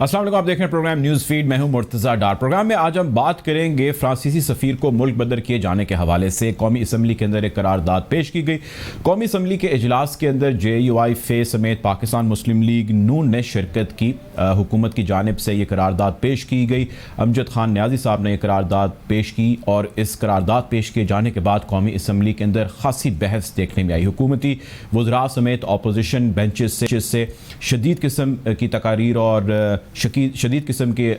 अस्सलाम वालेकुम, आप देख रहे हैं प्रोग्राम न्यूज़ फीड। मैं हूं मुर्तज़ा डार। प्रोग्राम में आज हम बात करेंगे फ्रांसीसी सफ़ीर को मुल्क बदर किए जाने के हवाले से। कौमी असम्बली के अंदर एक करारदाद पेश की गई। कौमी असम्बली के इजलास के अंदर JUI फे समेत पाकिस्तान मुस्लिम लीग नून ने शिरकत की। हुकूमत की जानिब से ये करारदाद पेश की गई। अमजद खान न्याजी साहब ने यह करारदाद पेश की और इस करारदाद पेश किए जाने के बाद कौमी असम्बली के अंदर खासी बहस देखने में आई। हुकूमती वज़रा समेत अपोजिशन बेंचेस से शदीद किस्म की तकारीर और शदीद किस्म के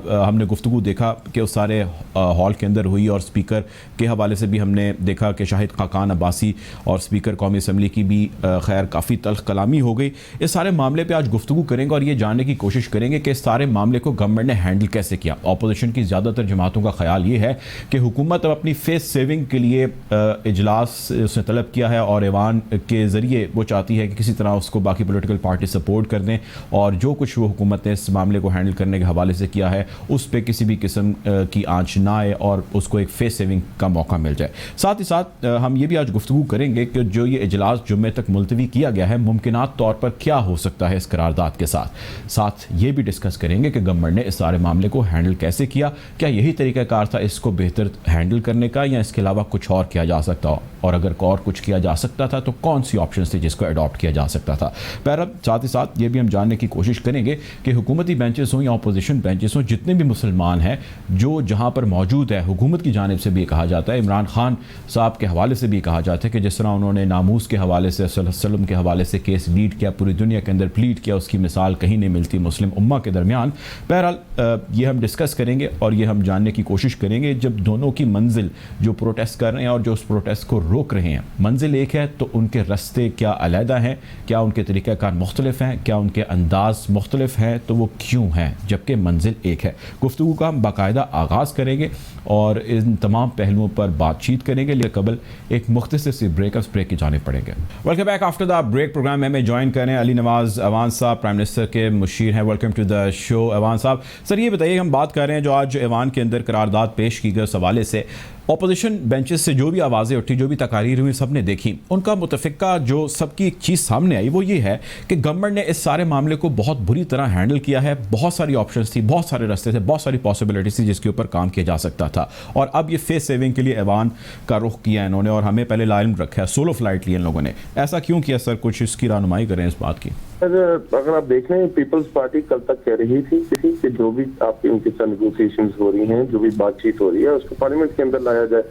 हमने गुफ्तगू देखा कि उस सारे हॉल के अंदर हुई। और स्पीकर के हवाले से भी हमने देखा कि शाहिद खाकान अब्बासी और स्पीकर कौमी असम्बली की भी खैर काफ़ी तल्ख कलामी हो गई। इस सारे मामले पे आज गुफ्तगू करेंगे और ये जानने की कोशिश करेंगे कि इस सारे मामले को गवर्नमेंट ने हैंडल कैसे किया। अपोजिशन की ज़्यादातर जमातों का ख्याल ये है कि हुकूमत अब अपनी फेस सेविंग के लिए इजलास उसने तलब किया है और ऐवान के ज़रिए वो चाहती है कि किसी तरह उसको बाकी पोलिटिकल पार्टी सपोर्ट कर दें और जो कुछ वो हुकूमत ने इस मामले को हैंडल करने के हवाले से किया है उस पर किसी भी किस्म की आंच ना आए और उसको एक फेस सेविंग का मौका मिल जाए। साथ ही साथ हम ये भी आज गुफ्तगू करेंगे कि जो ये इजलास जुम्मे तक मुलतवी किया गया है मुमकिनात तौर पर क्या हो सकता है इस करारदाद के साथ ये भी डिस्कस करेंगे कि गवर्नमेंट ने इस सारे मामले को हैंडल कैसे किया। क्या यही तरीक़ाकार था इसको बेहतर हैंडल करने का या इसके अलावा कुछ और किया जा सकता हो, और अगर और कुछ किया जा सकता था तो कौन सी ऑप्शन थे जिसको अडॉप्ट किया जा सकता था। बहरहाल साथ ही साथ ये भी हम जानने की कोशिश करेंगे कि हुकूमती बेंचेस हों या अपोजिशन बेंचेस हों, जितने भी मुसलमान हैं जो जहाँ पर मौजूद है, हुकूमत की जानिब से भी कहा जाता है, इमरान खान साहब के हवाले से भी कहा जाता है कि जिस तरह उन्होंने नामूस के हवाले से सल्लम के हवाले से केस लीड किया, पूरी दुनिया के अंदर प्लीड किया, उसकी मिसाल कहीं नहीं मिलती मुस्लिम उम्मा के दरमियान। बहरहाल ये हम डिस्कस करेंगे और ये हम जानने की कोशिश करेंगे जब दोनों की मंजिल जो प्रोटेस्ट कर रहे हैं और जो उस प्रोटेस्ट को रोक रहे हैं मंजिल एक है तो उनके रास्ते क्या अलहदा हैं, क्या उनके तरीक़ाकार मुख्तलिफ हैं, क्या उनके अंदाज मुख्तलिफ हैं, तो वो क्यों हैं जबकि मंजिल एक है। गुफ्तगू का हम बाकायदा आगाज़ करेंगे और इन तमाम पहलुओं पर बातचीत करेंगे। लेकिन कबल एक मुख्तसर सी ब्रेक की जानिब पड़ेंगे। Welcome back after the break. Program में हमें ज्वाइन करें अली नवाज अवान साहब, प्राइम मिनिस्टर के मुशीर हैं। Welcome to the show Awan साहब। सर ये बताइए, हम बात कर रहे हैं जो आज ऐवान के अंदर करारदाद पेश की गई उस हवाले से अपोजिशन बेंचेस से जो भी आवाज़ें उठी, जो भी तकारीर हुई, सब ने देखी। उनका मुतफ़िका जो सबकी एक चीज़ सामने आई वो ये है कि गवर्नमेंट ने इस सारे मामले को बहुत बुरी तरह हैंडल किया है। बहुत सारी ऑप्शंस थी, बहुत सारे रास्ते थे, बहुत सारी पॉसिबिलिटीज थी जिसके ऊपर काम किया जा सकता था। और अब ये फेस सेविंग के लिए ऐवान का रुख किया इन्होंने और हमें पहले लाइन रखा है, सोलो फ्लाइट ली इन लोगों ने। ऐसा क्यों किया सर? कुछ इसकी रहनुमाई करें इस बात की। अगर आप देख रहे हैं, पीपल्स पार्टी कल तक कह रही थी कि जो भी आपकी उनके साथ नेगोशिएशंस हो रही हैं, जो भी बातचीत हो रही है उसको पार्लियामेंट के अंदर लाया जाए।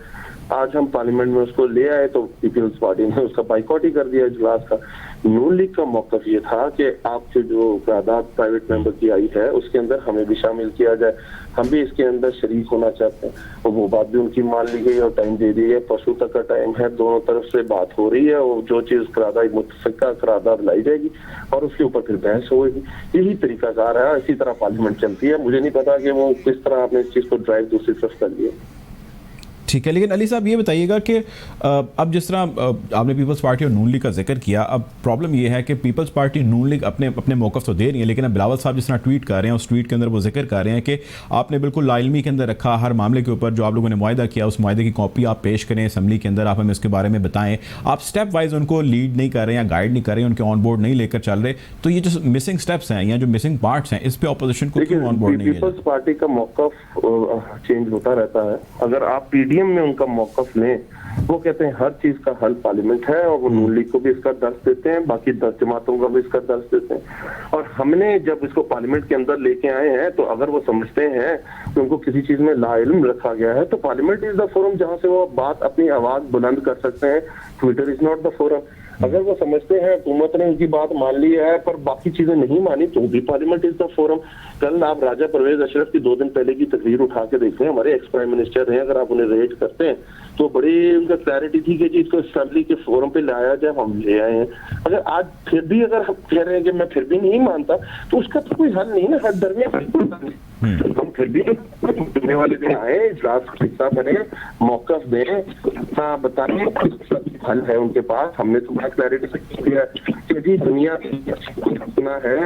आज हम पार्लियामेंट में उसको ले आए तो पीपल्स पार्टी ने उसका बाइकआउट ही कर दिया इजलास का। नून लीग का मौक़िफ़ ये था कि आपसे जो करारदाद प्राइवेट मेंबर की आई है उसके अंदर हमें भी शामिल किया जाए, हम भी इसके अंदर शरीक होना चाहते हैं। और वो बात भी उनकी मान ली गई और टाइम दे दी है। परसों तक का टाइम है, दोनों तरफ से बात हो रही है और जो चीज करारदाद मुतफ़िका करारदाद लाई जाएगी और उसके ऊपर फिर बहस होगी। यही तरीकाकार है, इसी तरह पार्लियामेंट चलती है। मुझे नहीं पता कि वो किस तरह आपने इस चीज को ड्राइव दूसरी तरफ कर लिया। ठीक है, लेकिन अली साहब ये बताइएगा कि अब जिस तरह आपने पीपल्स पार्टी और नून लीग का जिक्र किया, अब प्रॉब्लम ये है कि पीपल्स पार्टी नून लीग अपने मौक़िफ़ तो दे रही है, लेकिन अब बिलावल साहब जिस तरह ट्वीट कर रहे हैं उस ट्वीट के अंदर वो जिक्र कर रहे हैं कि आपने बिल्कुल लाइलमी के अंदर रखा, हर मामले के ऊपर जो आप लोगों ने मुआहदा किया उस मुआहदे की कॉपी आप पेश करें असम्बली के अंदर, आप हमें उसके बारे में बताएं। आप स्टेप वाइज उनको लीड नहीं कर रहे हैं या गाइड नहीं कर रहे हैं, उनके ऑन बोर्ड नहीं लेकर चल रहे। तो ये जो मिसिंग स्टेप्स हैं या जो मिसिंग पार्ट्स हैं, इस पर अपोजिशन को क्यों ऑन बोर्ड नहीं है? पीपल्स पार्टी का मौक़िफ़ चेंज होता रहता है। अगर आप PDM में उनका मौक़िफ़ लें, वो कहते हैं हर चीज का हल पार्लियामेंट है और वो नून लीग को भी इसका दर्ज देते हैं, बाकी 10 जमातों का भी इसका दर्ज देते हैं। और हमने जब इसको पार्लियामेंट के अंदर लेके आए हैं तो अगर वो समझते हैं कि उनको किसी चीज में लाइल्म रखा गया है तो पार्लियामेंट इज द फोरम जहां से वो बात अपनी आवाज बुलंद कर सकते हैं। Twitter is not the forum. अगर वो समझते हैं हुकूमत ने उनकी बात मान ली है पर बाकी चीजें नहीं मानी तो भी पार्लियामेंट इज द फोरम। कल आप राजा परवेज अशरफ की 2 दिन पहले की तस्वीर उठा के देखें, हमारे एक्स प्राइम मिनिस्टर रहे, अगर आप उन्हें रेट करते हैं तो बड़ी उनका क्लैरिटी थी कि जी इसको असेंबली के फोरम पे लाया जाए, हम ले आए हैं। अगर आज फिर भी अगर हम कह रहे हैं कि मैं फिर भी नहीं मानता तो उसका तो कोई हल नहीं ना, हर दरमियान हम फिर भी जुम्मे वाले दिन आए, इजलास का हिस्सा बने, मौक़िफ़ दें, बताने हल है उनके पास। हमने तो बड़ा क्लैरिटी से किया कि जी दुनिया सुना है,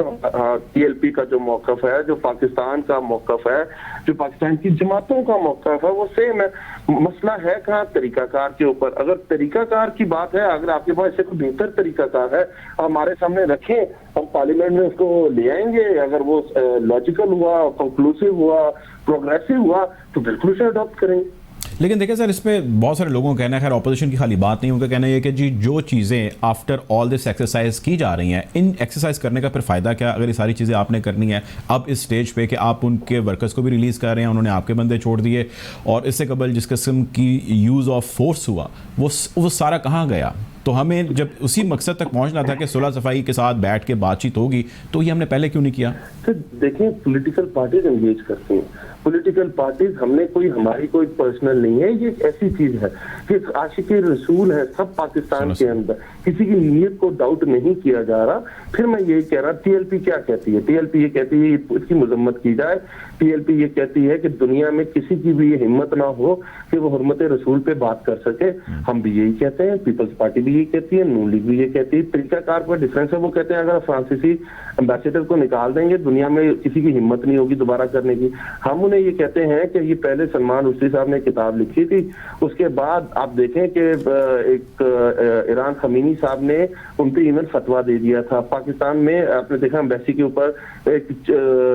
TLP का जो मौकफ है, जो पाकिस्तान का मौकफ है, जो पाकिस्तान की जमातों का मौकफ है, वो सेम है। मसला है कहाँ? तरीकाकार के ऊपर। अगर तरीकाकार की बात है, अगर आपके पास इससे कोई बेहतर तरीकाकार है, हमारे सामने रखें, हम पार्लियामेंट में उसको ले आएंगे। अगर वो लॉजिकल हुआ, कंक्लूसिव हुआ, प्रोग्रेसिव हुआ, तो बिल्कुल उसे अडॉप्ट करेंगे। लेकिन देखिए सर, इस पे बहुत सारे लोगों का कहना है, खैर ऑपोजिशन की खाली बात नहीं, उनका कहना है कि जी जो चीज़ें आफ्टर ऑल दिस एक्सरसाइज की जा रही हैं, इन एक्सरसाइज करने का फिर फ़ायदा क्या अगर ये सारी चीज़ें आपने करनी है अब इस स्टेज पे कि आप उनके वर्कर्स को भी रिलीज़ कर रहे हैं, उन्होंने आपके बंदे छोड़ दिए, और इससे कबल जिस किस्म की यूज़ ऑफ फोर्स हुआ वो सारा कहाँ गया? तो हमें जब उसी मकसद तक पहुंचना था कि सुलह सफाई के साथ बैठ के बातचीत होगी, तो ये हमने पहले क्यों नहीं किया? सर देखिए, पॉलिटिकल पार्टीज एंगेज करती हैं। पॉलिटिकल पार्टीज हमारी कोई पर्सनल नहीं है। ये एक ऐसी चीज है कि आशिक़े रसूल है सब पाकिस्तान के अंदर, किसी की नीयत को डाउट नहीं किया जा रहा। फिर मैं यही कह रहा, TLP क्या कहती है? TLP ये कहती है इसकी मजम्मत की जाए। TLP ये कहती है कि दुनिया में किसी की भी ये हिम्मत ना हो कि वो हुर्मत रसूल पे बात कर सके। हम भी यही कहते हैं, पीपल्स पार्टी भी यही कहती है, नून लीग भी ये कहती है। तरीकाकार पर डिफरेंस है। वो कहते हैं अगर फ्रांसीसी एम्बेसडर को निकाल देंगे, दुनिया में किसी की हिम्मत नहीं होगी दोबारा करने की। हम उन्हें ये कहते हैं कि ये पहले सलमान रुश्दी साहब ने किताब लिखी थी, उसके बाद आप देखें कि एक ईरान खमीनी साहब ने उन पे इवन फतवा दे दिया था। पाकिस्तान में आपने देखा एम्बेसी के ऊपर एक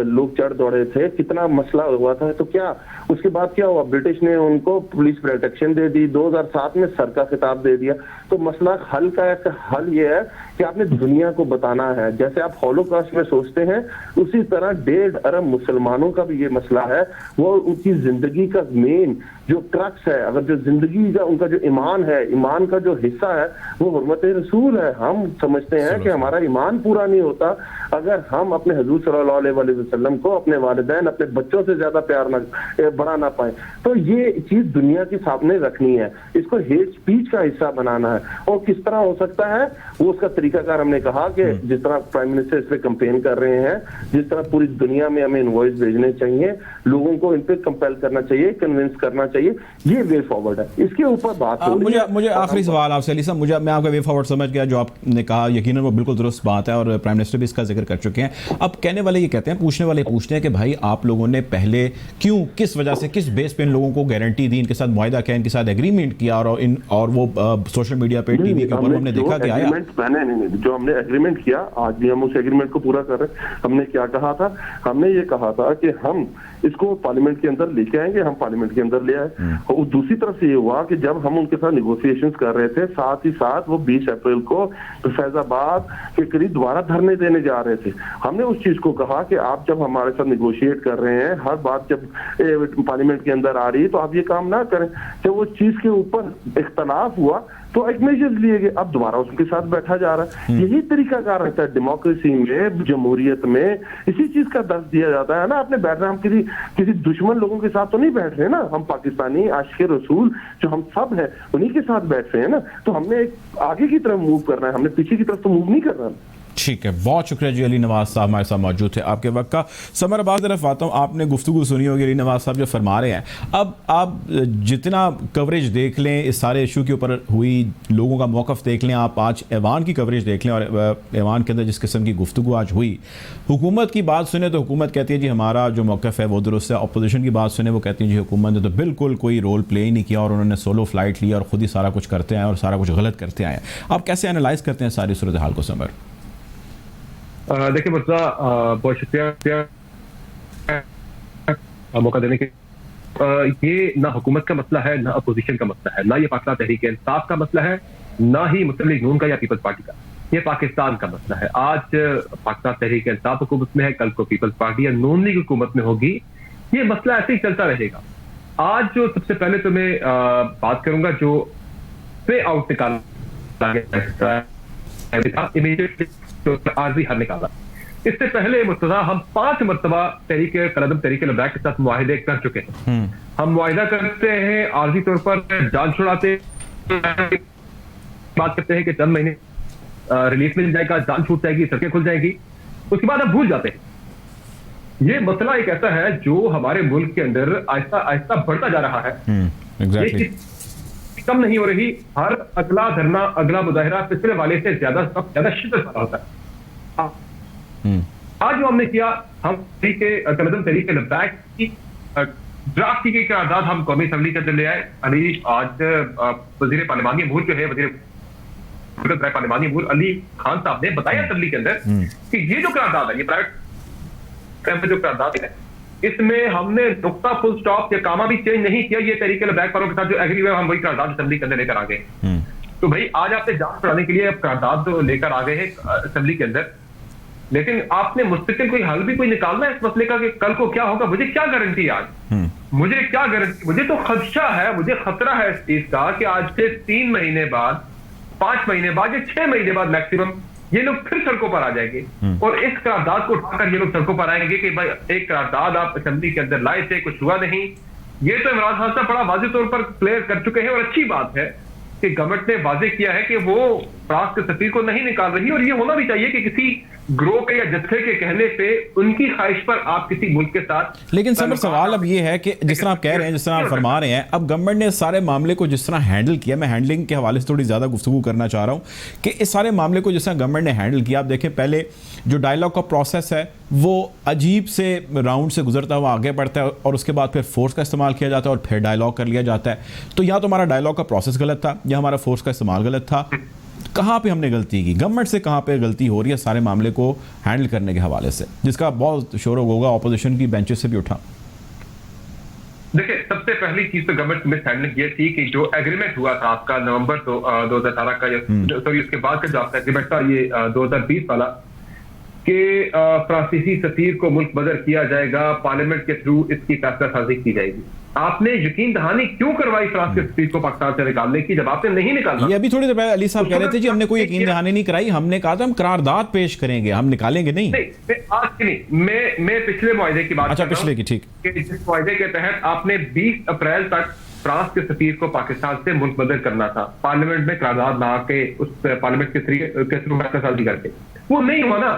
लोग चढ़ दौड़े थे, कितना मसला हुआ था। तो क्या उसके बाद क्या हुआ? ब्रिटिश ने उनको पुलिस प्रोटेक्शन दे दी, 2007 में सर का खिताब दे दिया। तो मसला हल का हल ये है कि आपने दुनिया को बताना है। जैसे आप हॉलोकॉस्ट में सोचते हैं, उसी तरह 1.5 अरब मुसलमानों का भी ये मसला है। वो उनकी जिंदगी का मेन जो क्रक्स है, अगर जो जिंदगी का उनका जो ईमान है, ईमान का जो हिस्सा है, वो हुर्मत रसूल है। हम समझते हैं कि हमारा ईमान पूरा नहीं होता अगर हम अपने हुजूर सल्लल्लाहु अलैहि वसल्लम को, अपने वालिदैन, अपने बच्चों से ज्यादा प्यार बढ़ा ना पाए। तो ये चीज दुनिया के सामने रखनी है, इसको हेट स्पीच का हिस्सा बनाना है। और किस तरह हो सकता है वो उसका तरीकाकार हमने कहा कि जिस तरह प्राइम मिनिस्टर इस पे कैंपेन कर रहे हैं, जिस तरह पूरी दुनिया में हमें इनवॉइस भेजने चाहिए, लोगों को इन पे कंपेल करना चाहिए, कन्विंस करना चाहिए, ये वे फॉरवर्ड है। इसके ऊपर बात हो रही है। मुझे आखिरी सवाल आपसे अली साहब, मैं आपका वे फॉरवर्ड समझ गया जो आपने कहा, यकीनन वो बिल्कुल दुरुस्त बात है और प्राइम मिनिस्टर भी इसका जिक्र कर चुके हैं। अब कहने वाले ये कहते हैं, पूछने वाले पूछते हैं कि भाई आप लोगों ने पहले क्यों, किस वजह से, किस बेस पे इन लोगों को गारंटी दी, इनके साथ मुआहिदा किया, इनके साथ एग्रीमेंट किया, और वो सोशल मीडिया पे, टीवी के ऊपर हमने देखा कि आया जो हमने एग्रीमेंट किया, आज भी हम उस एग्रीमेंट को पूरा कर रहे हैं। हमने क्या कहा था? हमने ये कहा था कि हम इसको पार्लियामेंट के अंदर लेके आएंगे, हम पार्लियामेंट के अंदर ले आए। और दूसरी तरफ से ये हुआ कि जब हम उनके साथ निगोशिएशंस कर रहे थे, साथ ही साथ वो 20 अप्रैल को फैजाबाद के करीब दोबारा धरने देने जा रहे थे। हमने उस चीज को कहा कि आप जब हमारे साथ निगोशिएट कर रहे हैं, हर बात जब पार्लियामेंट के अंदर आ रही है, तो आप ये काम ना करें। जब वो चीज के ऊपर इख्तलाफ हुआ तो एक मेजर्स लिए गए, अब दोबारा उसके साथ बैठा जा रहा है। यही तरीका कार रहता है डेमोक्रेसी में, जमहूरियत में, इसी चीज का दर्ज दिया जाता है ना। आपने बैठ रहे, हम किसी दुश्मन लोगों के साथ तो नहीं बैठ रहे ना, हम पाकिस्तानी आशिक़े रसूल जो हम सब हैं उन्हीं के साथ बैठ रहे हैं ना। तो हमने आगे की तरफ मूव करना है, हमने पीछे की तरफ तो मूव नहीं करना। ठीक है, बहुत शुक्रिया जी। अली नवाज साहब हमारे साथ मौजूद थे आपके वक्त का। समर अब्बास तरफ आता हूँ, आपने गुफ्तगू सुनी होगी, अली नवाज साहब जो फरमा रहे हैं, अब आप जितना कवरेज देख लें इस सारे इशू के ऊपर हुई, लोगों का मौक़िफ़ देख लें, आप आज ऐवान की कवरेज देख लें और ऐवान के अंदर जिस किस्म की गुफ्तगू आज हुई, हुकूमत की बात सुने तो हुकूमत कहती है जी हमारा जो मौक़िफ़ है वो दुरुस्त है, अपोजिशन की बात सुने वो कहती है जी हुकूमत ने तो बिल्कुल कोई रोल प्ले ही नहीं किया और उन्होंने सोलो फ्लाइट लिया और ख़ुद ही सारा कुछ करते आए और सारा कुछ गलत करते आए। आप कैसे एनालाइज़ करते हैं सारी सूरत हाल को समर? देखिए मुर्तज़ा, बहुत शुक्रिया मौका देने के। ये ना हुकूमत का मसला है, ना अपोजिशन का मसला है, ना ये पाकिस्तान तहरीक इंसाफ का मसला है, ना ही मुस्लिम लीग नून का या पीपल्स पार्टी का। ये पाकिस्तान का मसला है। आज पाकिस्तान तहरीक इंसाफ हुकूमत में है, कल को पीपल्स पार्टी या नून लीग हुकूमत में होगी। ये मसला ऐसे ही चलता रहेगा। आज जो सबसे पहले तो मैं बात करूंगा जो पे आउट निकाला इमीडिएटली आर्जी हल निकाला। इससे पहले मुर्तज़ा हम 5 मरतबा तहरीक लद्दाख के साथ मुआहिदे कर चुके हैं। हम मुआहिदा करते हैं, आर्जी तौर पर जान छुड़ाते, बात करते हैं कि चंद महीने रिलीफ मिल जाएगा, जान छूट जाएगी, सड़कें खुल जाएगी, उसके बाद हम भूल जाते हैं। ये मसला एक ऐसा है जो हमारे मुल्क के अंदर आहिस्ता आहिस्ता बढ़ता जा रहा है। Exactly. इस कम नहीं हो रही, हर अगला धरना, अगला मुजाहिरा पिछले वाले से ज्यादा शिद्दत वाला होता है। आज जो हमने किया, हम कदम तरीके लद्दाख की ड्राफ्ट की गई करारदाद हम कौमी असम्बली के अंदर ले आए। अली आज वजीर पार्लिमानी अमूर जो है, वजीर पार्लिमानी अमूर अली खान साहब ने बताया असम्बली के अंदर कि ये जो करारदाद है, ये प्राइवेट जो करारदाद है, इसमें हमने नुक्ता फुल स्टॉप या कामा भी चेंज नहीं किया। ये तरीके लद्दाख वालों के साथ जो एग्री हुआ, हम वही करारदाद असम्बली के अंदर लेकर आ गए। तो भाई आज आपने जांच कराने के लिए अब करारदाद तो लेकर आ गए हैं असम्बली के अंदर, लेकिन आपने मुस्तकिल कोई हल भी कोई निकालना है इस मसले का कि कल को क्या होगा। मुझे क्या गारंटी है आज, मुझे क्या गारंटी, मुझे तो खदशा है, मुझे खतरा है इस चीज का कि आज से 3 महीने बाद, 5 महीने बाद या 6 महीने बाद मैक्सिमम ये लोग फिर सड़कों पर आ जाएंगे और इस करारदाद को उठाकर ये लोग सड़कों पर आएंगे कि भाई एक करारदाद आप असेंबली के अंदर लाए थे, कुछ हुआ नहीं। ये तो इमरान खान साहब बड़ा वाज़ेह तौर पर क्लियर कर चुके हैं और अच्छी बात है कि गवर्नमेंट ने वाज़ेह किया है कि वो फ्रांस के सफीर को नहीं निकाल रही। और ये होना भी चाहिए कि किसी ग्रोह के या जत्थे के कहने पे, उनकी ख्वाहिश पर आप किसी मुल्क के साथ। लेकिन सर सवाल अब ये है कि जिस तरह आप कह रहे हैं, जिस तरह आप फरमा रहे हैं, अब गवर्नमेंट ने सारे मामले को जिस तरह हैंडल किया, मैं हैंडलिंग के हवाले से थोड़ी ज़्यादा गुफ्तगू करना चाह रहा हूँ कि इस सारे मामले को जिस तरह गवर्नमेंट ने हैंडल किया, आप देखें पहले जो डायलॉग का प्रोसेस है वो अजीब से राउंड से गुजरता हुआ आगे बढ़ता है और उसके बाद फिर फोर्स का इस्तेमाल किया जाता है और फिर डायलॉग कर लिया जाता है। तो यहाँ तो हमारा डायलॉग का प्रोसेस गलत था या हमारा फोर्स का इस्तेमाल गलत था। कहाँ पे हमने गलती की, गवर्नमेंट से कहाँ पे गलती हो रही है सारे मामले को हैंडल करने के हवाले से, जिसका बहुत शोर होगा ऑपोजिशन की बेंचेस से भी उठा? देखिए, सबसे पहली चीज तो गवर्नमेंट मिस हैंडलिंग ये थी कि जो एग्रीमेंट हुआ था आपका नवंबर 2018 का, सॉरी उसके बाद का जो आपका एग्रीमेंट था ये 2020 वाला, कि फ्रांसीसी सफीर को मुल्क बदर किया जाएगा, पार्लियामेंट के थ्रू इसकी फैसला साजी की जाएगी। आपने यकीन दहानी क्यों करवाई फ्रांस के सफीर को पाकिस्तान से निकालने की, जब आपने नहीं निकाला? ये अभी थोड़ी देर पहले अली साहब कह रहे थे जी हमने कोई यकीन दहानी नहीं कराई, हमने कहा था हम करारदाद पेश करेंगे, हम निकालेंगे नहीं। आज की नहीं, मैं पिछले मुआहदे की बात। अच्छा, पिछले की, ठीक। जिस मुआहदे के तहत आपने 20 अप्रैल तक फ्रांस के सफीर को पाकिस्तान से मुल्क बदर करना था, पार्लियामेंट में करारदाद ला के उस पार्लियामेंट के थ्रू फैसला साजी करके, वो नहीं हुआ ना।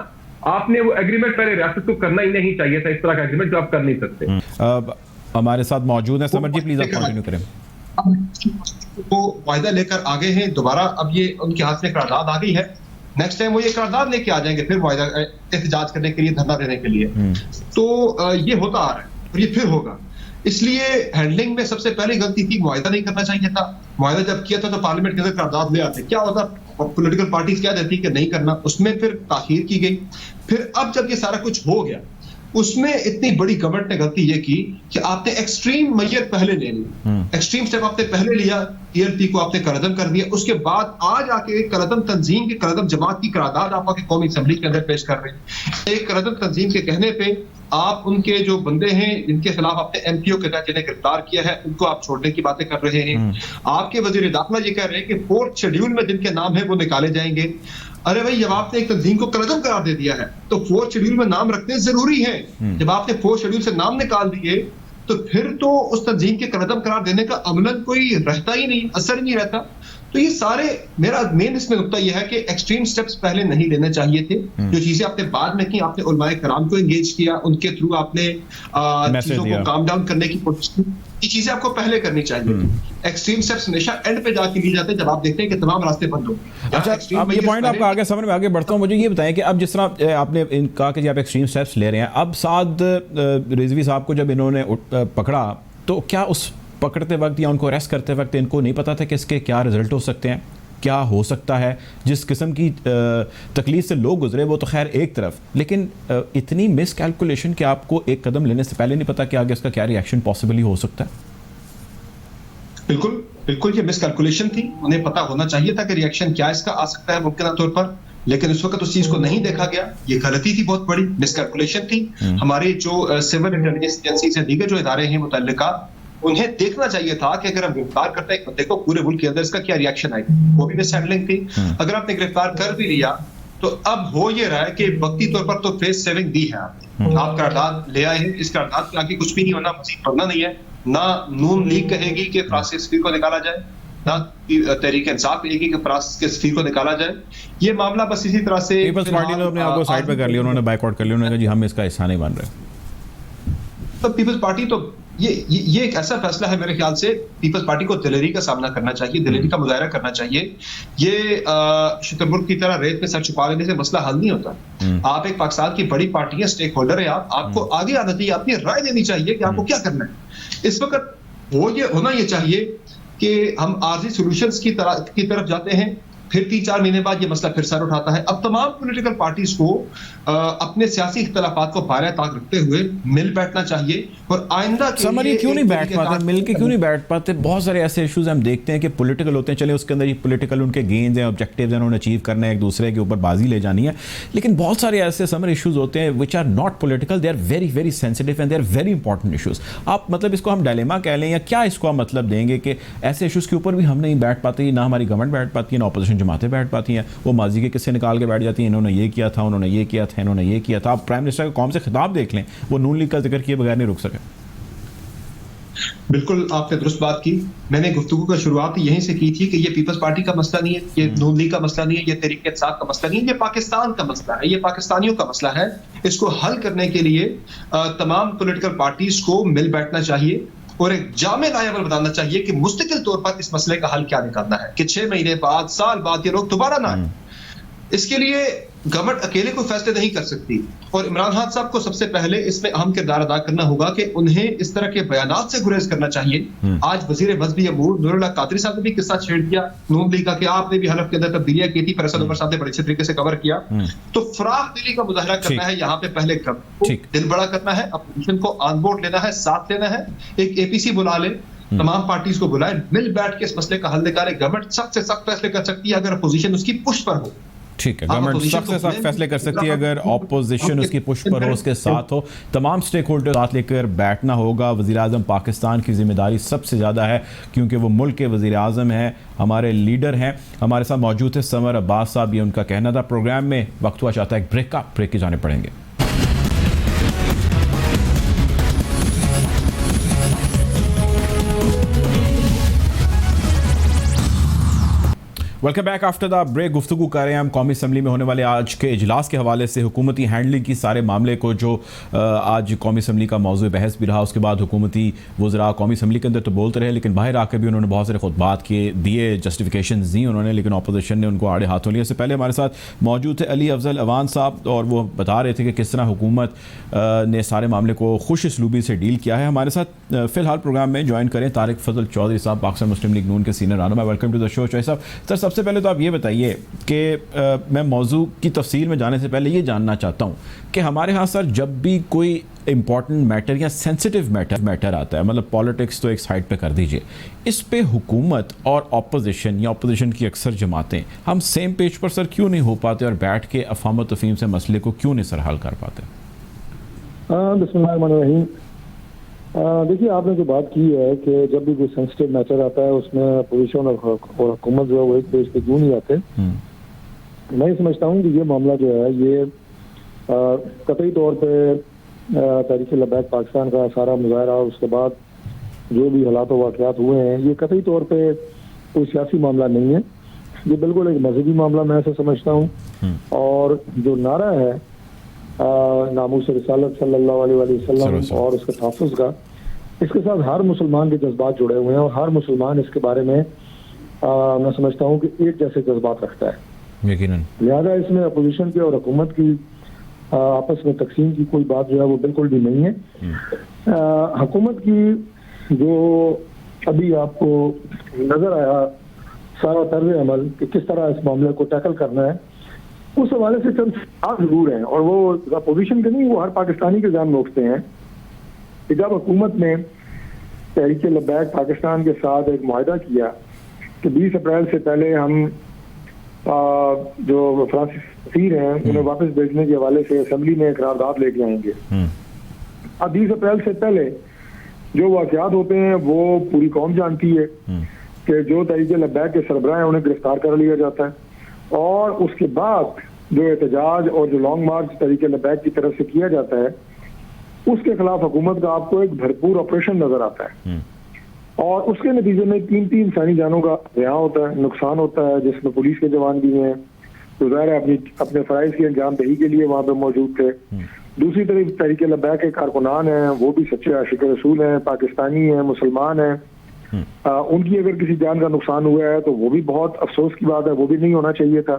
आपने वो एग्रीमेंट पहले रियासत को करना ही नहीं चाहिए था, इस तरह का एग्रीमेंट जो आप कर नहीं सकते। हमारे साथ मौजूद है समर जी, प्लीज आप कंटिन्यू करें। वो वायदा लेकर आ गए हैं दोबारा, अब ये उनके हाथ में करारदाद आ गई है, नेक्स्ट टाइम वो ये करारदाद लेके आ जाएंगे फिर वायदा एहतजाज करने के लिए, धरना देने के लिए। तो ये होता आ रहा है और ये फिर होगा। इसलिए हैंडलिंग में सबसे पहली गलती थी, मुआहदा नहीं करना चाहिए था। मुआहदा जब किया था तो पार्लियामेंट के अंदर करारदाद ले आते, क्या होता, पॉलिटिकल पार्टीज क्या देती कि नहीं करना, उसमें फिर ताखीर की गई। फिर अब जब ये सारा कुछ हो गया, उसमें इतनी बड़ी गवर्नमेंट ने गलती ये की कि आपने एक्सट्रीम मेजर पहले ले ली, एक्सट्रीम स्टेप आपने पहले लिया, टीएलपी को आपने कलअदम कर दिया, उसके बाद आज आके कलअदम तंजीम की, कलअदम जमात की करारदाद आप आके कौमी असेंबली के अंदर पेश कर रहे हैं। एक कलअदम तंजीम के कहने पे आप उनके जो बंदे हैं जिनके खिलाफ आपने एमपीओ के तहत जिन्हें गिरफ्तार किया है, उनको आप छोड़ने की बातें कर रहे हैं। आपके वजीर दाखिला ये कह रहे हैं कि 4th शेड्यूल में जिनके नाम है वो निकाले जाएंगे। अरे भाई, जब आपने एक तंजीम को कलअदम करार दे दिया है तो 4th शेड्यूल में नाम रखने जरूरी है। जब आपने 4th शेड्यूल से नाम निकाल दिए तो फिर तो उस तंजीम के कलअदम करार देने का अमलन कोई रहता ही नहीं, असर ही नहीं रहता। तो ये सारे, मेरा मेन इसमें नुकता यह है कि एक्सट्रीम स्टेप्स पहले नहीं लेने चाहिए थे। जो चीजें आपने बाद में की, आपने उलमाए कराम को एंगेज किया, उनके थ्रू आपने चीजों को काम डाउन करने की कोशिश की, ये चीजें आपको पहले करनी चाहिए। एक्सट्रीम स्टेप्स हमेशा एंड पे जाके लिए जाते हैं जब आप देखते हैं कि तमाम रास्ते बंद हो। अच्छा, अब ये पॉइंट आपका आगे समझ में आगे बढ़ता हूँ। मुझे ये बताएं कि अब जिस तरह आपने कहा कि आप एक्सट्रीम स्टेप्स ले रहे हैं, अब साद रिजवी साहब को जब इन्होंने पकड़ा तो क्या उस पकड़ते वक्त या उनको अरेस्ट करते वक्त इनको नहीं पता था कि इसके क्या रिजल्ट हो सकते हैं, क्या हो सकता है? जिस किस्म की तकलीफ से लोग गुजरे वो तो खैर एक तरफ, लेकिन इतनी मिस कैलकुलेशन कि आपको एक कदम लेने से पहले नहीं पता कि आगे इसका क्या रिएक्शन पॉसिबली हो सकता है। बिल्कुल बिल्कुल, ये मिस कैलकुलेशन थी। उन्हें पता होना चाहिए था कि रिएक्शन क्या इसका आ सकता है मुमकिन तौर पर, लेकिन उस वक्त उस चीज को नहीं देखा गया। ये गलती थी, बहुत बड़ी मिस कैलकुलेशन थी। हमारे जो सिविल इंटेलिजेंस एजेंसी से दीगर जो इदारे हैं मुतल्लिका, उन्हें देखना चाहिए था कि अगर हम गिरफ्तार करते हैं बंदे को, पूरे मुल्क के अंदर इसका क्या रिएक्शन आएगा। वो भी मिस हैंडलिंग थी। अगर आपने गिरफ्तार कर भी लिया तो अब हो ये रहा है कि वक्ती तौर पर तो फेस सेविंग दी है आपने, आप करारदाद ले आए हैं, इस करारदाद के आगे कुछ भी नहीं होना, मजीद पढ़ना नहीं है। ना नून लीग कहेगी कि फ्रांसिस सफीर को निकाला जाए, ना तहरीक इंसाफ कहेगी कि फ्रांस के सफीर को निकाला जाए। ये मामला बस इसी तरह से पीपल्स पार्टी ने अपने आप को साइड पे कर लिया, उन्होंने बायकॉट कर लिया, उन्होंने कहा जी हम इसका हिस्सा नहीं बन रहे। तो पीपल्स पार्टी तो ये एक ऐसा फैसला है मेरे ख्याल से पीपल्स पार्टी को दिलेरी का सामना करना चाहिए, दिलेरी का मुजाहरा करना चाहिए। ये शुतुरमुर्ग की तरह रेत में सर छुपा लेने से मसला हल नहीं होता। आप एक पाकिस्तान की बड़ी पार्टी है, स्टेक होल्डर है, आपको आगे आना चाहिए, आपकी राय देनी चाहिए कि आपको क्या करना है। इस वक्त होना ये चाहिए कि हम आर्जी सॉल्यूशंस की तरफ जाते हैं, फिर 3-4 महीने बाद ये मसला फिर सर उठाता है। अब तमाम पॉलिटिकल पार्टीज को अपने सियासी इख्तलाफात को बारे ताक रखते हुए मिल बैठना चाहिए और आइंदा के समरी क्यों नहीं बैठ पाते, मिलके क्यों नहीं बैठ पाते? बहुत सारे ऐसे इश्यूज हम देखते हैं कि पॉलिटिकल होते हैं, चले उसके अंदर ये पॉलिटिकल उनके गेन्स हैं, ऑब्जेक्टिव्स हैं, उन्होंने अचीव करना है, एक दूसरे के ऊपर बाजी ले जानी है, लेकिन बहुत सारे ऐसे समर इश्यूज होते हैं which are not political, they are very very sensitive and they are very important issues. आप मतलब इसको हम डायलेमा कह लें या क्या इसको हम मतलब देंगे कि ऐसे इश्यूज के ऊपर भी हम नहीं बैठ पाते, ना हमारी गवर्नमेंट बैठ पाती है, ना अपोजिशन जमातें बैठ पाती हैं, वो माजी के किस्से निकाल के बैठ जाती हैं, इन्होंने ये किया था, उन्होंने ये किया था, इन्होंने ये किया था। आप प्राइम मिनिस्टर का कौम से खिताब देख लें, वो नून लीग का जिक्र किए बगैर नहीं रुक सके। बिल्कुल आपने दुरुस्त बात की। मैंने गुफ्तगू का शुरुआत यहीं से की थी कि ये पीपल्स पार्टी का मसला नहीं है, ये नून लीग का मसला नहीं है, ये तहरीक इंसाफ का मसला नहीं है, ये पाकिस्तान का मसला है, ये पाकिस्तानियों का मसला है। इसको हल करने के लिए तमाम पॉलिटिकल पार्टीज को मिल बैठना चाहिए और एक जामे लायबल बताना चाहिए कि मुस्तकिल तौर पर इस मसले का हल क्या निकालना है कि 6 महीने बाद, साल बाद ये लोग दोबारा ना आए। इसके लिए गवर्नमेंट अकेले कोई फैसले नहीं कर सकती और इमरान खान साहब को सबसे पहले इसमें अहम किरदार अदा करना होगा कि उन्हें इस तरह के बयानात से गुरेज करना चाहिए। आज वजीर मज़हबी अमूर नूरुल्लाह कादरी साहब ने भी किस्सा छेड़ दिया नून लीग का कि आपने भी हलफ के अंदर तब्दीलियां की थी, फैसल उमर साहब ने बड़े अच्छे तरीके से कवर किया। तो फराख दिली का मुजाहरा करना है, यहाँ पे पहले दिल बड़ा करना है, अपोजिशन को ऑन बोर्ड लेना है, साथ लेना है, एक एपीसी बुला ले, तमाम पार्टीज को बुलाए, मिल बैठ के इस मसले का हल निकाले। गवर्नमेंट सख्त से सख्त फैसले कर सकती है अगर अपोजिशन उसकी पुश पर हो। ठीक है, गवर्नमेंट सख्त से सख्त फैसले कर सकती है अगर ऑपोजिशन उसकी पुश पर हो, उसके साथ हो। तमाम स्टेक होल्डर साथ लेकर बैठना होगा। वज़ीर आज़म पाकिस्तान की जिम्मेदारी सबसे ज़्यादा है क्योंकि वो मुल्क के वज़ीर आज़म हैं, हमारे लीडर हैं। हमारे साथ मौजूद है समर अब्बास साहब, ये उनका कहना था। प्रोग्राम में वक्त हुआ चाहता है एक ब्रेक का, ब्रेक की जाने पड़ेंगे। Welcome back after the break. गुफ्तगू कर रहे हैं हम कौमी असम्बली में होने वाले आज के इजलास के हवाले से, हुकूमती हैंडलिंग की सारे मामले को, जो आज कौमी असम्बली का मौजू बहस भी रहा। उसके बाद हुकूमती वज़रा कौमी असम्बली के अंदर तो बोलते रहे, लेकिन बाहर आकर भी उन्होंने बहुत सारे खुतबात किए, दिए, जस्टिफिकेशन दी उन्होंने, लेकिन अपोजिशन ने उनको आड़े हाथों लिया। इससे पहले हमारे साथ मौजूद थे अली अफजल अवान साहब और वो बता रहे थे कि किस तरह हुकूमत ने सारे मामले को खुश असलूबी से डील किया है। हमारे साथ फ़िलहाल प्रोग्राम में ज्वाइन करें तारिक फजल चौधरी साहब, पाकिस्तान मुस्लिम लीग नून के सीनियर रहनुमा। Welcome to the show Chaudhry साहब। सर, सबसे पहले तो आप ये बताइए कि मैं मौजू की तफसील में जाने से पहले ये जानना चाहता हूँ कि हमारे यहाँ सर जब भी कोई इंपॉर्टेंट मैटर या सेंसिटिव मैटर आता है, मतलब पॉलिटिक्स तो एक साइड पे कर दीजिए, इस पे हुकूमत और ऑपोजिशन या ऑपोजिशन की अक्सर जमातें हम सेम पेज पर सर क्यों नहीं हो पाते और बैठ के अफाम तफहीम से मसले को क्यों नहीं सर हल कर पाते? बिस्मिल्लाहिर्रहमानिर्रहीम। देखिए, आपने जो बात की है कि जब भी कोई सेंसिटिव मैटर आता है उसमें अपोजिशन और हुकूमत जो है वो एक पेज पे क्यों नहीं आते। मैं समझता हूँ कि ये मामला जो है ये कतई तौर पे तहरीक लबैक पाकिस्तान का सारा मुजाहरा, उसके बाद जो भी हालात वाक़यात हुए हैं, ये कतई तौर पे कोई सियासी मामला नहीं है, ये बिल्कुल एक मजहबी मामला मैं ऐसा समझता हूँ। और जो नारा है नामूस रिसालत सल्लल्लाहु अलैहि वसल्लम और उसके तहफ़्फ़ुज़ का, इसके साथ हर मुसलमान के जज्बात जुड़े हुए हैं और हर मुसलमान इसके बारे में मैं समझता हूँ कि एक जैसे जज्बात रखता है। यकीनन लिहाजा इसमें अपोजिशन की और हुकूमत की आपस में तकसीम की कोई बात जो है वो बिल्कुल भी नहीं है। हुकूमत की जो अभी आपको नजर आया सारा तर्ज अमल कि किस तरह इस मामले को टैकल करना है, उस हवाले से चंद जरूर हैं और वो अपोजिशन के नहीं, वो हर पाकिस्तानी के जान में उठते हैं कि जब हुकूमत ने तहरीक लबैक पाकिस्तान के साथ एक मुआहदा किया कि 20 अप्रैल से पहले हम जो फ्रांसीसी सफीर हैं उन्हें वापस भेजने के हवाले से असम्बली में करारदाद लेके आएंगे। अब 20 अप्रैल से पहले जो वाक़यात होते हैं वो पूरी कौम जानती है कि जो तहरीक लबैक के सरबराह हैं उन्हें गिरफ्तार कर लिया जाता है और उसके बाद जो एहतजाज और जो लॉन्ग मार्च तहरीक लबैक की तरफ से किया जाता है उसके खिलाफ हुकूमत का आपको एक भरपूर ऑपरेशन नजर आता है और उसके नतीजे में 3 इंसानी जानों का ज़िया होता है, नुकसान होता है, जिसमें पुलिस के जवान भी हैं, तो ज़ाहिर है अपने फ़राइज़ की अंजाम दही के लिए वहाँ पे मौजूद थे, दूसरी तरफ तहरीक लब्बैक के कारकुनान हैं, वो भी सच्चे आशिक रसूल हैं, पाकिस्तानी हैं, मुसलमान हैं। उनकी अगर किसी जान का नुकसान हुआ है तो वो भी बहुत अफसोस की बात है, वो भी नहीं होना चाहिए था।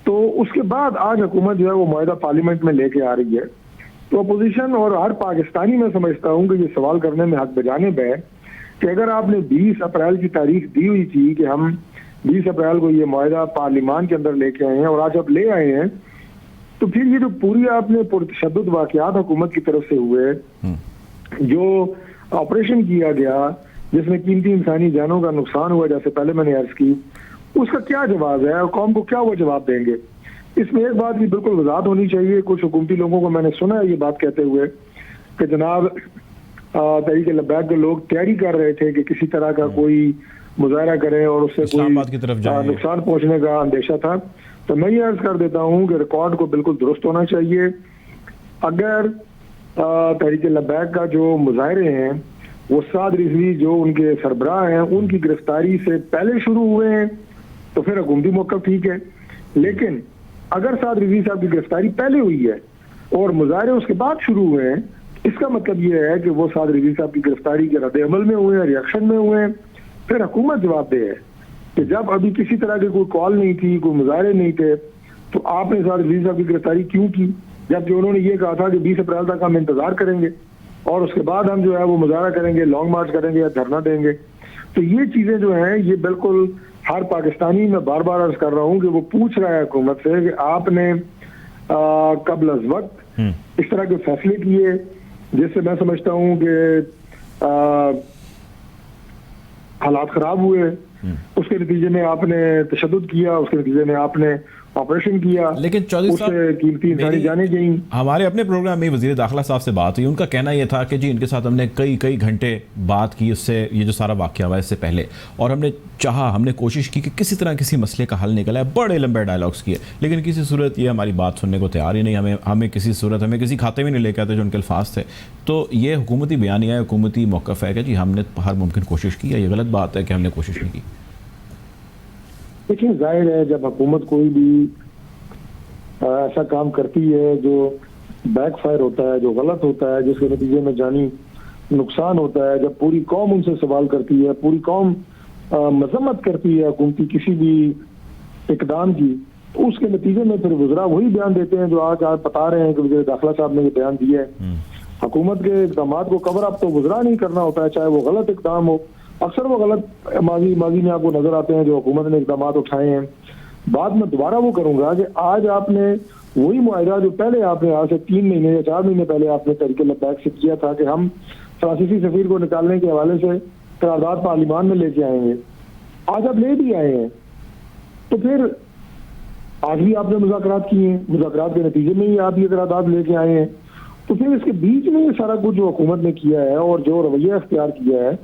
तो उसके बाद आज हुकूमत जो है वो मुआहदा पार्लियामेंट में लेके आ रही है। तो अपोजिशन और हर पाकिस्तानी मैं समझता हूँ कि ये सवाल करने में हक बजानिब है कि अगर आपने 20 अप्रैल की तारीख दी हुई थी कि हम 20 अप्रैल को ये मुआहदा पार्लियामान के अंदर लेके आए हैं और आज आप ले आए हैं, तो फिर ये जो पूरी आपने पुरतशद्दुद वाक़यात हुकूमत की तरफ से हुए, जो ऑपरेशन किया गया जिसमें कीमती इंसानी जानों का नुकसान हुआ, जैसे पहले मैंने अर्ज की, उसका क्या जवाब है और कौम को क्या वो जवाब देंगे? इसमें एक बात की बिल्कुल वजाहत होनी चाहिए। कुछ हुकूमती लोगों को मैंने सुना है ये बात कहते हुए कि जनाब तहरीक लब्बैक के लोग तैयारी कर रहे थे कि किसी तरह का कोई मुजाहरा करें और उससे कोई नुकसान पहुंचने का अंदेशा था। तो मैं ये अर्ज कर देता हूँ कि रिकॉर्ड को बिल्कुल दुरुस्त होना चाहिए। अगर तहरीक लब्बैक का जो मुजाहरे हैं वो 7 रिजवी जो उनके सरबराह हैं उनकी गिरफ्तारी से पहले शुरू हुए हैं तो फिर हुकूमती मौक़िफ़ ठीक है, लेकिन अगर 7 रिजवी साहब की गिरफ्तारी पहले हुई है और मुजाहरे उसके बाद शुरू हुए हैं, इसका मतलब ये है कि वो 7 रिजवी साहब की गिरफ्तारी के रद्द अमल में हुए हैं, रिएक्शन में हुए हैं। फिर हुकूमत जवाब दे है कि जब अभी किसी तरह की कोई कॉल नहीं थी, कोई मुजाहरे नहीं थे, तो आपने 7 रिजवी साहब की गिरफ्तारी क्यों की, जबकि उन्होंने ये कहा था कि 20 अप्रैल तक हम इंतजार करेंगे और उसके बाद हम जो है वो मुजाहरा करेंगे, लॉन्ग मार्च करेंगे या धरना देंगे। तो ये चीजें जो हैं ये बिल्कुल हर पाकिस्तानी, मैं बार बार अर्ज कर रहा हूँ कि वो पूछ रहा है हुकूमत से कि आपने कबल अज़ वक्त इस तरह के फैसले किए जिससे मैं समझता हूँ कि हालात खराब हुए, उसके नतीजे में आपने तशद्दुद किया, उसके नतीजे में आपने ऑपरेशन किया, लेकिन चौधरी साहब कीमती इंसानी जाने गई। हमारे अपने प्रोग्राम में वज़ीर दाखिला साहब से बात हुई, उनका कहना यह था कि जी इनके साथ हमने कई घंटे बात की उससे, ये जो सारा वाक़या हुआ इससे पहले, और हमने कोशिश की कि किसी तरह किसी मसले का हल निकला है, बड़े लंबे डायलॉग्स किए, लेकिन किसी सूरत ये हमारी बात सुनने को तैयार ही नहीं, हमें किसी खाते में नहीं लेकर आते जो उनके अल्फाज थे। तो ये हुकूमती बयानिया है, हुकूमती मौक़िफ़ है कि जी हमने हर मुमकिन कोशिश की है, ये गलत बात है कि हमने कोशिश नहीं की? देखिए, जाहिर है जब हुकूमत कोई भी ऐसा काम करती है जो बैकफायर होता है, जो गलत होता है, जिसके नतीजे में जानी नुकसान होता है, जब पूरी कौम उनसे सवाल करती है, पूरी कौम मजम्मत करती है हुकूमती किसी भी इकदाम की, तो उसके नतीजे में फिर वज़रा वही बयान देते हैं जो आज आप बता रहे हैं कि वज़ीर दाखिला साहब ने ये बयान दिया है। हुकूमत के इक़दाम को कवर अप तो वज़रा नहीं करना होता है, चाहे वो गलत इक़दाम हो। अक्सर वो गलत माजी में आपको नजर आते हैं जो हुकूमत ने इक़दाम उठाए हैं। बात में दोबारा वो करूंगा कि आज आपने वही मुआहदा जो पहले आपने आज से 3 महीने या 4 महीने पहले आपने तहरीक लब्बैक से किया था कि हम फ्रांसीसी सफीर को निकालने के हवाले से करारदाद पार्लियामान में लेके आएंगे, आज आप ले भी आए हैं। तो फिर आज भी आपने मुज़ाकरात किए हैं, मुज़ाकरात के नतीजे में ही आप ये करारदाद लेके आए हैं। तो फिर इसके बीच में ये सारा कुछ जो हुकूमत ने किया है और जो रवैया अख्तियार किया है,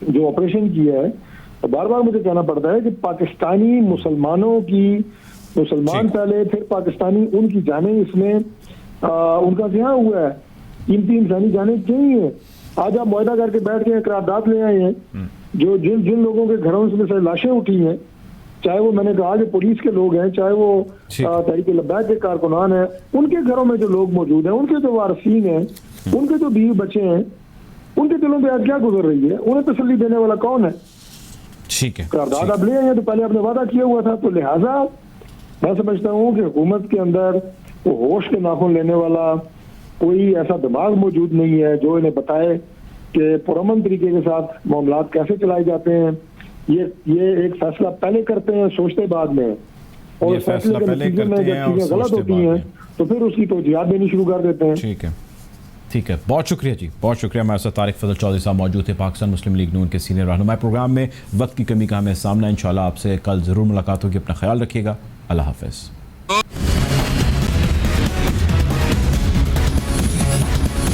जो ऑपरेशन किया है, तो बार बार मुझे कहना पड़ता है कि पाकिस्तानी मुसलमानों की, मुसलमान पहले फिर पाकिस्तानी, उनकी जाने इसमें उनका क्या हुआ है, कीमती इंसानी जाने क्यों है। आज आप मुआहदा करके बैठ के करारदाद ले आए हैं जो जिन लोगों के घरों से लाशें उठी हैं, चाहे वो मैंने कहा कि पुलिस के लोग हैं, चाहे वो तहरीक लब्बैक के कारकुनान हैं, उनके घरों में जो लोग मौजूद हैं, उनके जो वारसीन हैं, उनके जो बीवी बच्चे हैं, उनके दिलों पे आज क्या गुजर रही है, उन्हें तसल्ली देने वाला कौन है? ठीक है, करारदाद आप ले आए हैं तो पहले आपने वादा किया हुआ था। तो लिहाजा मैं समझता हूँ कि हुकूमत के अंदर वो होश के नाखून लेने वाला कोई ऐसा दिमाग मौजूद नहीं है जो इन्हें बताए कि पुरअमन तरीके के साथ मामलात कैसे चलाए जाते हैं। ये एक फैसला पहले करते हैं, सोचते बाद में, और फैसले के नतीजे में जब चीजें गलत होती हैं तो फिर उसकी तौजीहात देनी शुरू कर देते हैं। ठीक है, बहुत शुक्रिया जी, बहुत शुक्रिया। हमारे साथ तारिक फजल चौधरी साहब मौजूद थे, पाकिस्तान मुस्लिम लीग नून के सीनियर रहनुमा। प्रोग्राम में वक्त की कमी का हमें सामना, इंशाल्लाह आपसे कल ज़रूर मुलाकात होगी। अपना ख्याल रखिएगा, अल्लाह हाफ़िज़।